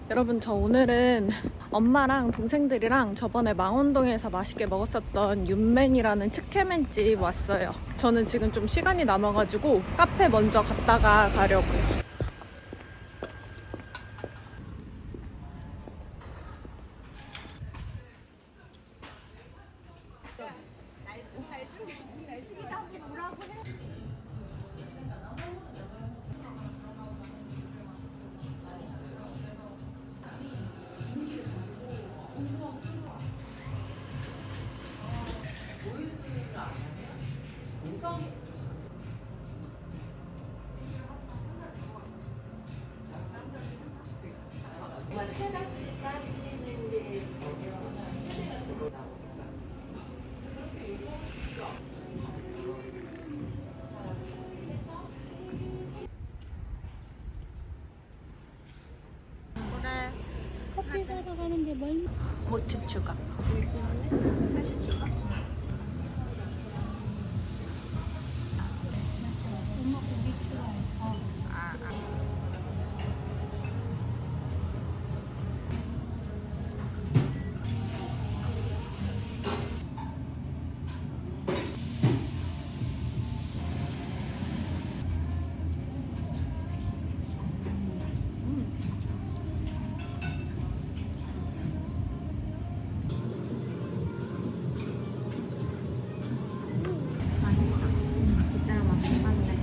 여러분, 저 오늘은 엄마랑 동생들이랑 저번에 망원동에서 맛있게 먹었었던 윤맨이라는 츠케맨집 왔어요. 저는 지금 좀 시간이 남아가지고 카페 먼저 갔다가 가려고요. 커피 사러 가는데 멀리 모츠 추가. 사실 추가. 엄마 고기 추가해. 이따가 맛있는데.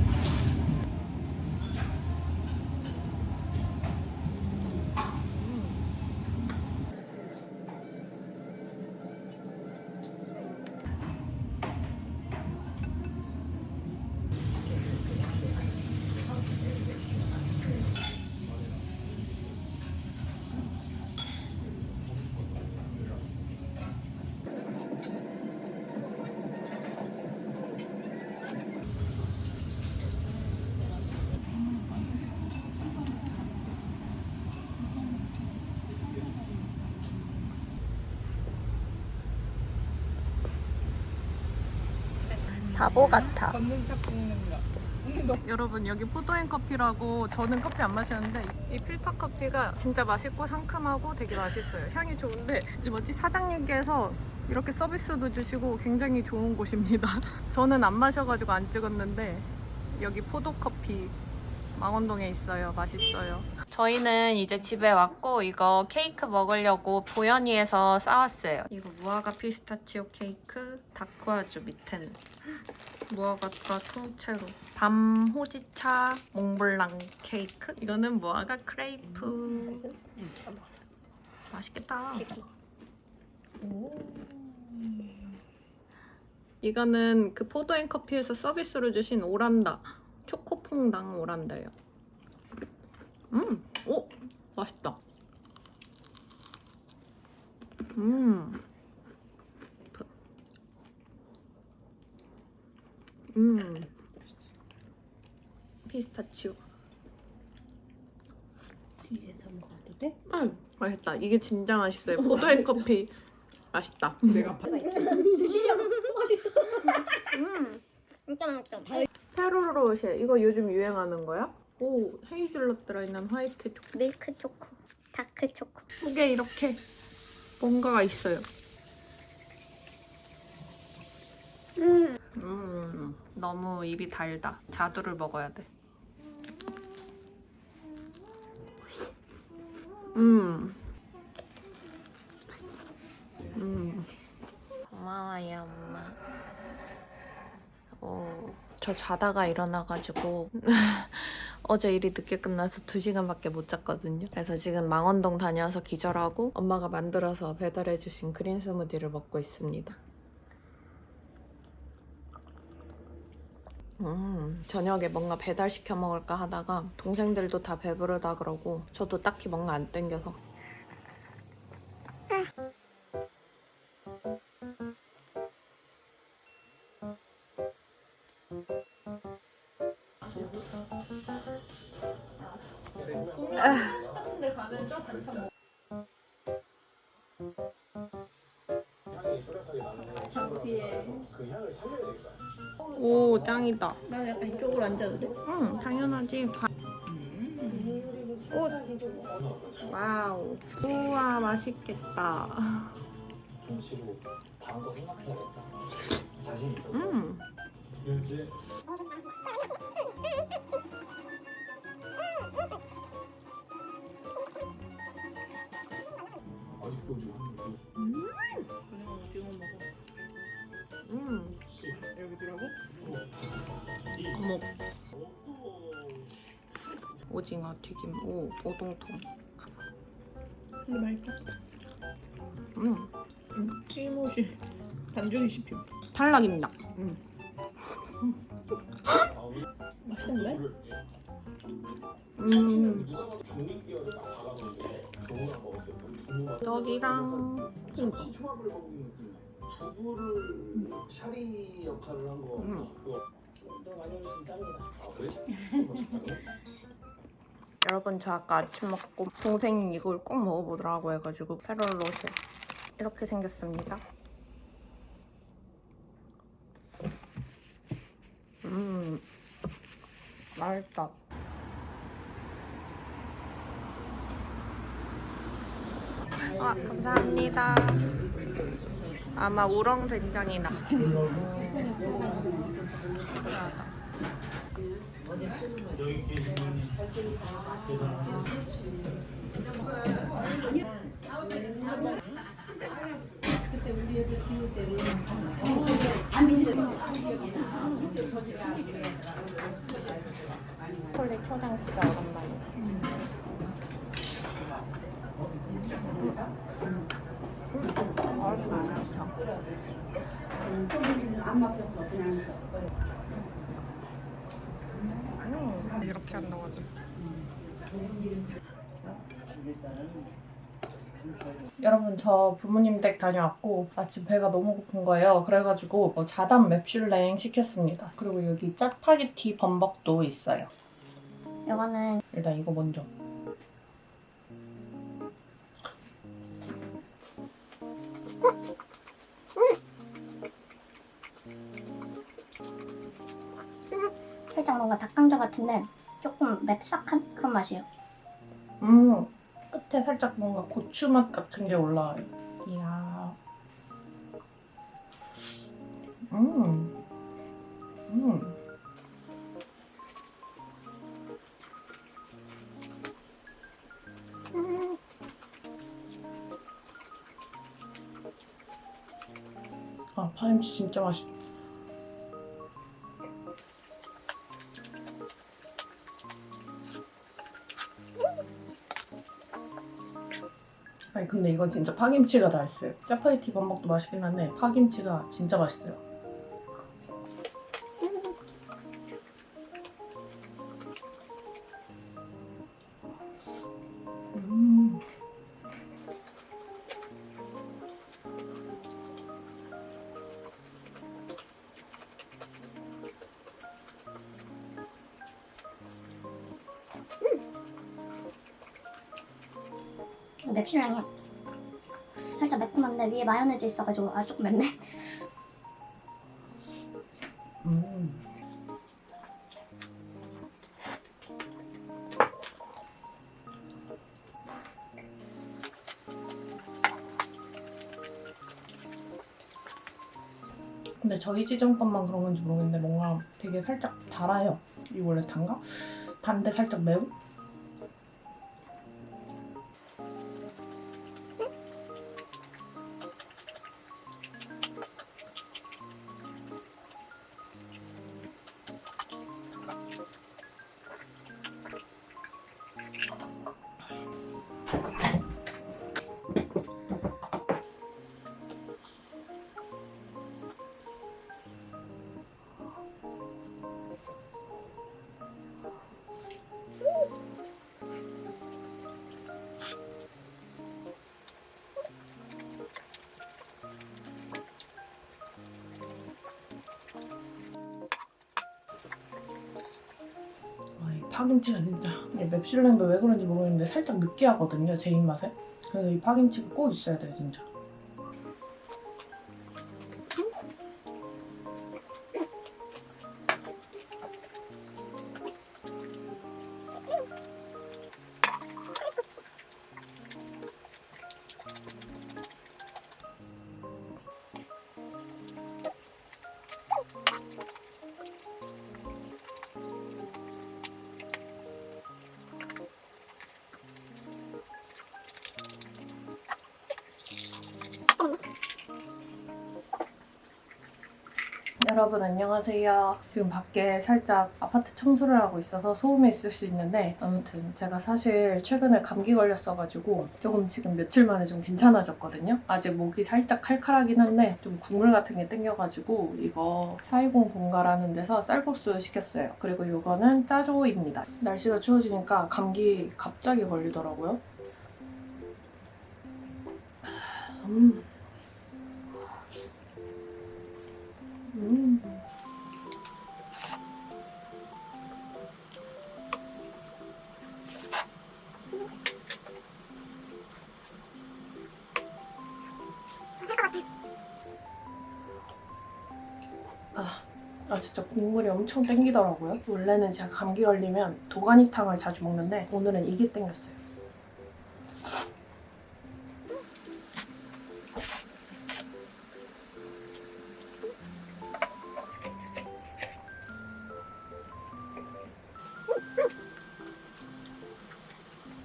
바보 같아. 걷는 척 찍는 거. 여러분, 여기 포도앤커피라고, 저는 커피 안 마시는데 이 필터 커피가 진짜 맛있고 상큼하고 되게 맛있어요. 향이 좋은데 이제 뭐지, 사장님께서 이렇게 서비스도 주시고 굉장히 좋은 곳입니다. 저는 안 마셔가지고 안 찍었는데 여기 포도커피 망원동에 있어요. 맛있어요. 저희는 이제 집에 왔고 이거 케이크 먹으려고 보현이에서 싸왔어요. 이거 무화과 피스타치오 케이크, 다쿠아주 밑에는 무화과가 통째로, 밤 호지차 몽블랑 케이크, 이거는 무화과 크레이프. 맛있겠다. 이거는 그 포도앤커피에서 서비스로 주신 오란다 초코퐁당 오란다예요. 오, 맛있다. 피스타치오. 뒤에서 먹어도 돼? 맛있다. 이게 진짜 맛있어요. 포도앤커피 맛있다. 내가 진짜 맛있다. 페로로쉐, 이거 요즘 유행하는 거야? 오, 헤이즐넛 들어있는 화이트 초코. 밀크 초코, 다크 초코. 속에 이렇게 뭔가가 있어요. 너무 입이 달다. 자두를 먹어야 돼. 고마워요, 엄마. 저 자다가 일어나가지고 어제 일이 늦게 끝나서 2시간밖에 못 잤거든요. 그래서 지금 망원동 다녀와서 기절하고 엄마가 만들어서 배달해주신 그린 스무디를 먹고 있습니다. 저녁에 뭔가 배달시켜 먹을까 하다가 동생들도 다 배부르다 그러고 저도 딱히 뭔가 안 땡겨서 근데 가면 좀 반찬 먹. 향이 뚜렷하게 나는 친구라면 그 향을 살려야 되겠다. 오 짱이다. 나 약간 이쪽으로 앉아도 돼? 응 당연하지. 오 와우. 우와 맛있겠다. 좀 쉬고 다음 거 생각해야겠다. 자신 있어. 그렇지. 아직도 좀 여기 들어고? 어묵. 오징어 튀김. 오 오동통. 근데 맛있다. 튀김옷이 반죽이 씹힘. 탈락입니다. 맛있는데? 누가 봐도 중립기어를 딱 박아놓는데 두부랑 먹었을 때 두부가 떡이랑 잠시 초밥을 먹은 느낌. 두부를 샤리 역할을 한 거. 그거 너 많이 오시면 짱이다. 아 그래? 여러분 저 아까 아침 먹고 동생이 이걸 꼭 먹어보더라고 해가지고 페롤로쉐 이렇게 생겼습니다. 맛있다. 아 감사합니다. 아마 우렁 된장이나. 여기 계신 분이 초콜릿 초장 진짜 오랜만이야. 이렇게 한다고 하죠. 여러분 저 부모님 댁 다녀왔고 아침 배가 너무 고픈 거예요. 그래가지고 자담 맵슐랭 시켰습니다. 그리고 여기 짜파게티 범벅도 있어요. 이거는 일단 이거 먼저. 살짝 뭔가 닭강정 같은데 조금 맵싹한 그런 맛이에요. 끝에 살짝 뭔가 고추 맛 같은 게 올라와요. 이야. 아, 파김치 진짜 맛있다. 아니 근데 이건 진짜 파김치가 다 있어요. 짜파게티 범벅도 맛있긴 한데 파김치가 진짜 맛있어요. 맵실랑이야. 살짝 매콤한데 위에 마요네즈 있어가지고 아 조금 맵네. 근데 저희 지점것만 그런 건지 모르겠는데 뭔가 되게 살짝 달아요. 이거 원래 단가? 단데 살짝 매운? 파김치가 진짜 이게 맵실랭도 왜 그런지 모르겠는데 살짝 느끼하거든요, 제 입맛에. 그래서 이 파김치가 꼭 있어야 돼요, 진짜. 여러분 안녕하세요. 지금 밖에 살짝 아파트 청소를 하고 있어서 소음이 있을 수 있는데 아무튼 제가 사실 최근에 감기 걸렸어가지고 조금 지금 며칠 만에 좀 괜찮아졌거든요. 아직 목이 살짝 칼칼하긴 한데 좀 국물 같은 게 땡겨가지고 이거 420 본가라는 데서 쌀국수 시켰어요. 그리고 이거는 짜조입니다. 날씨가 추워지니까 감기 갑자기 걸리더라고요. 음. 진짜 국물이 엄청 땡기더라고요. 원래는 제가 감기 걸리면 도가니탕을 자주 먹는데 오늘은 이게 땡겼어요.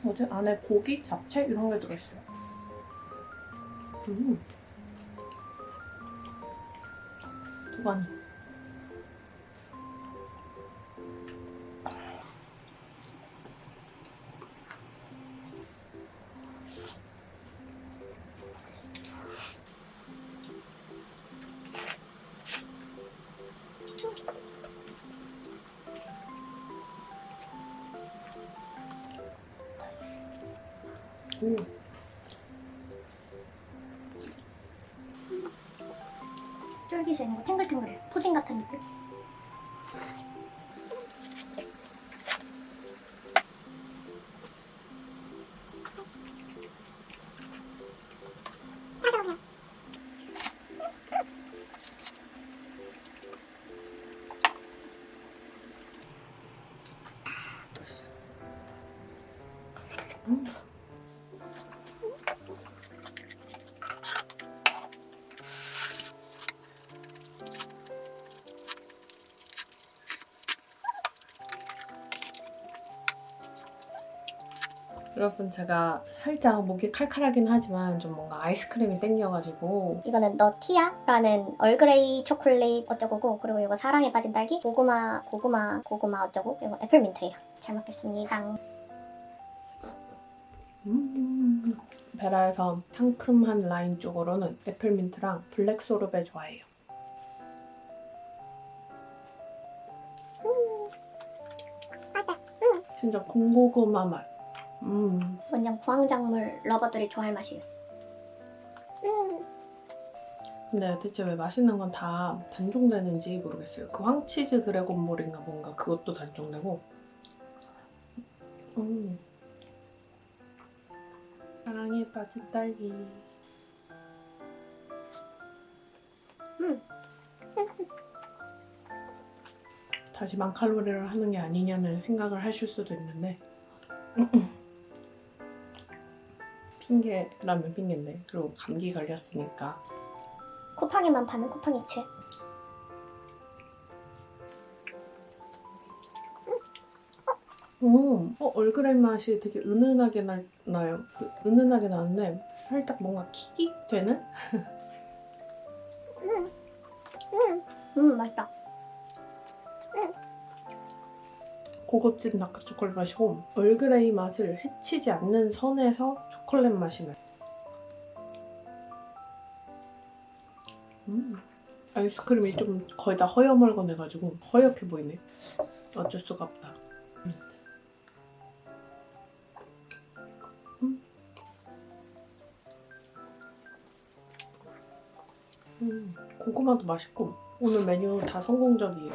뭐지? 안에 고기, 잡채 이런 게 들어있어요. 도가니. 쫄깃이 아니고 탱글탱글해요. 푸딩 같은 느낌? 여러분 제가 살짝 목이 칼칼하긴 하지만 좀 뭔가 아이스크림이 땡겨가지고 이거는 너티아라는 얼그레이 초콜릿 어쩌고고, 그리고 이거 사랑에 빠진 딸기 고구마 어쩌고, 이거 애플민트예요. 잘 먹겠습니다. 베라에서 상큼한 라인 쪽으로는 애플민트랑 블랙 소르베 좋아해요. 진짜 군고구마 맛. 완전 구황작물 러버들이 좋아할 맛이에요. 근데 대체 왜 맛있는 건 다 단종되는지 모르겠어요. 그 황치즈 드래곤볼인가 뭔가 그것도 단종되고. 사랑에 빠진 딸기. 다시 10,000칼로리를 하는 게 아니냐는 생각을 하실 수도 있는데 핑계라면 핑계인데, 그리고 감기 걸렸으니까. 쿠팡에만 파는 쿠팡이츠. 얼그레이 맛이 되게 은은하게 나요. 은은하게 나는데 살짝 뭔가 킥이 되는? 맛있다. 고급진 다크 초콜릿 맛이고 얼그레이 맛을 해치지 않는 선에서 초콜릿 맛이 나요. 아이스크림이 좀 거의 다 허여멀건해가지고 허옇게 보이네. 어쩔 수가 없다. 고구마도 맛있고 오늘 메뉴 다 성공적이에요.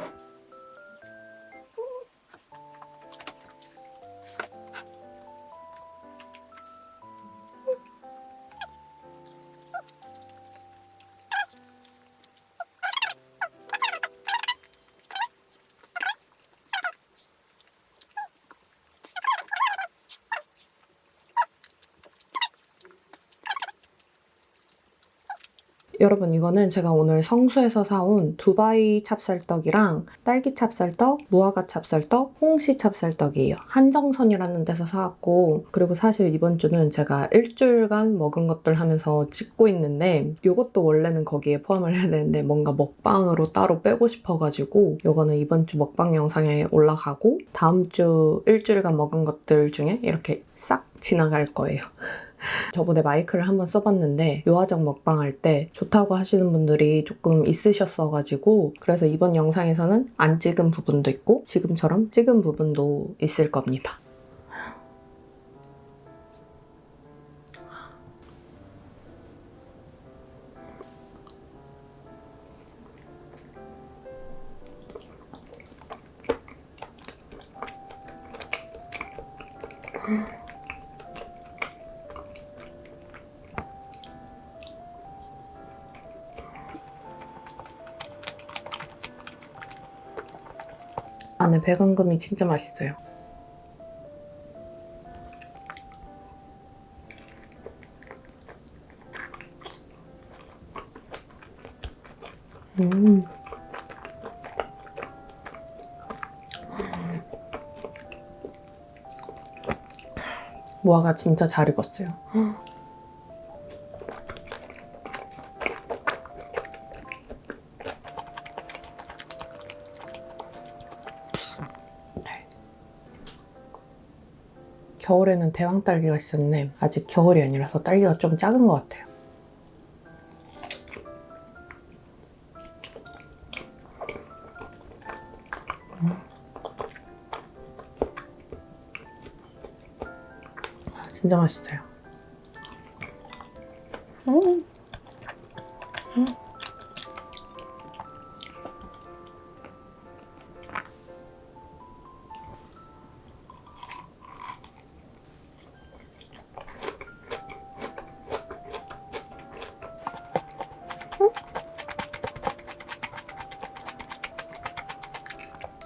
여러분 이거는 제가 오늘 성수에서 사온 두바이 찹쌀떡이랑 딸기 찹쌀떡, 무화과 찹쌀떡, 홍시 찹쌀떡이에요. 한정선이라는 데서 사왔고 그리고 사실 이번 주는 제가 일주일간 먹은 것들 하면서 찍고 있는데 이것도 원래는 거기에 포함을 해야 되는데 뭔가 먹방으로 따로 빼고 싶어가지고 이거는 이번 주 먹방 영상에 올라가고 다음 주 일주일간 먹은 것들 중에 이렇게 싹 지나갈 거예요. 저번에 마이크를 한번 써봤는데 요아정 먹방 할 때 좋다고 하시는 분들이 조금 있으셨어가지고 그래서 이번 영상에서는 안 찍은 부분도 있고 지금처럼 찍은 부분도 있을 겁니다. 안에 배강금이 진짜 맛있어요. 무화과 진짜 잘 익었어요. 겨울에는 대왕 딸기가 있었는데 아직 겨울이 아니라서 딸기가 좀 작은 것 같아요. 진짜 맛있어요.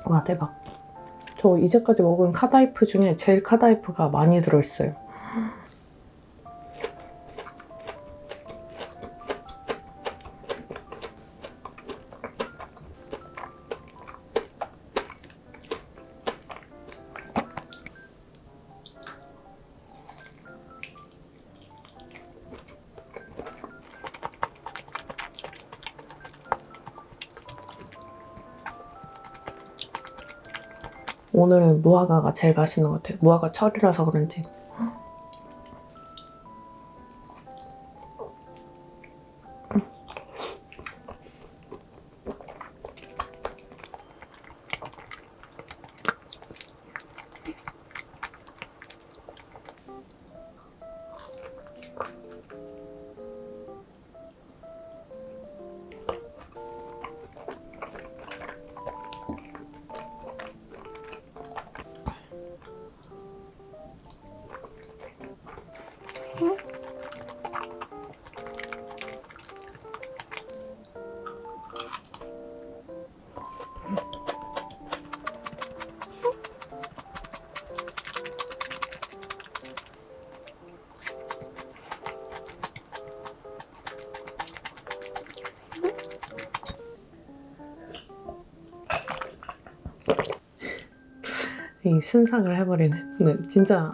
와 대박. 저 이제까지 먹은 카다이프 중에 제일 카다이프가 많이 들어있어요. 오늘은 무화과가 제일 맛있는 것 같아요. 무화과 철이라서 그런지. 이 순삭을 해버리네. 네, 진짜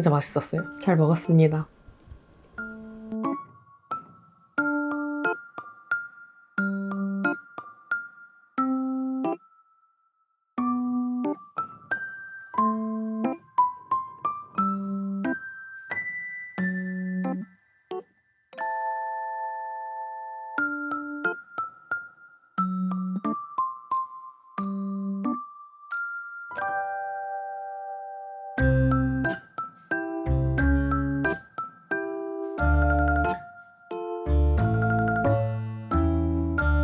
맛있었어요. 잘 먹었습니다.